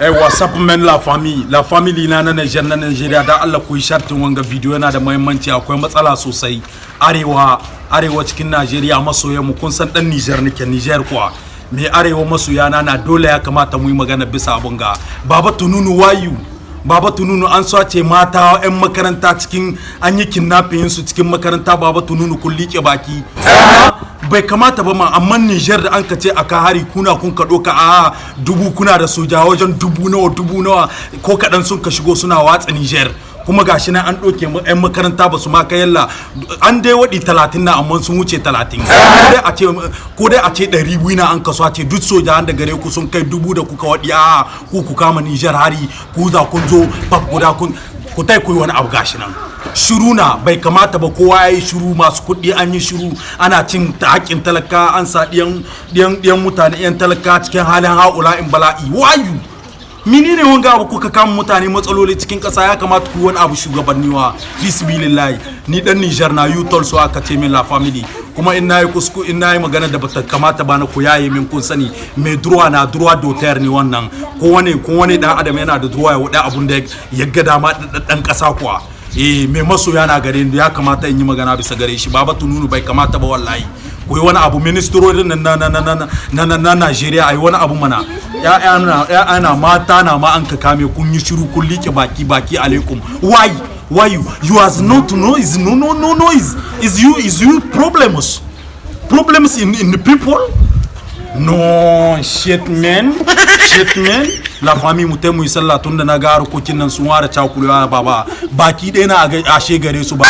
What's up men la famille na Nigeria da Allah ku yi shartin wanga video yana da muhimmanci akwai matsala sosai arewa cikin Nigeria masoyan mu kun san dan Niger kuwa me arewa masoyana na dole ya kamata mu yi magana bisa abun ga Baba Tununu an sace mata yan makaranta cikin an yi kidnapping su cikin makaranta Baba Tununu kun liƙe baki bai kamata ba ma amma Niger da an ka ce aka hari kuna kun ka doka a dubu kuna da soja wajen dubu nawa ko kadan sun ka shigo suna watsa Niger kuma gashi nan an doke mu yan makaranta ba su ma kai yalla an dai wadi 30 na amma sun wuce 30 ko dai a ce 200 na an kaso a ce duk soja an da gare ku sun kai dubu da kuka wadi a ku kama Niger hari ku za kun zo bab guda ku tai ku wani abu gashi nan shiru na bai kamata ba kowa yayi shiru masu kudi an yi shiru ana cin haƙin talaka an sa diyan mutane yan talaka cikin halin haula in bala'i wayu menene wanga abu kuka kama mutane matsaloli cikin ƙasa ya kamata ku wani abu shugabanniwa fisbilillahi ni dan Niger na yutol so aka ce min la family kuma in nayi magana da bata kamata ba na ku yaye min kun sani mai droit na droit d'auteur ne wannan ko wani dan adam yana da droit ya wada abun da ya ga dama dan ƙasa kuwa mai masoya na gare ni ya kamata in yi magana bisa gare shi Baba Tununu bai kamata ba wallahi ko wani abu ministerorin na Nigeria ai wani abu mana ya mata na ma an ka kame kun yi shiru kun liƙe baki alaikum why you has not no is is you problems in the people no shit man la famille mutai mu sallah tunda na ga harkokin nan sun ware cakulewa baba baki ɗaya na ashe gare su ba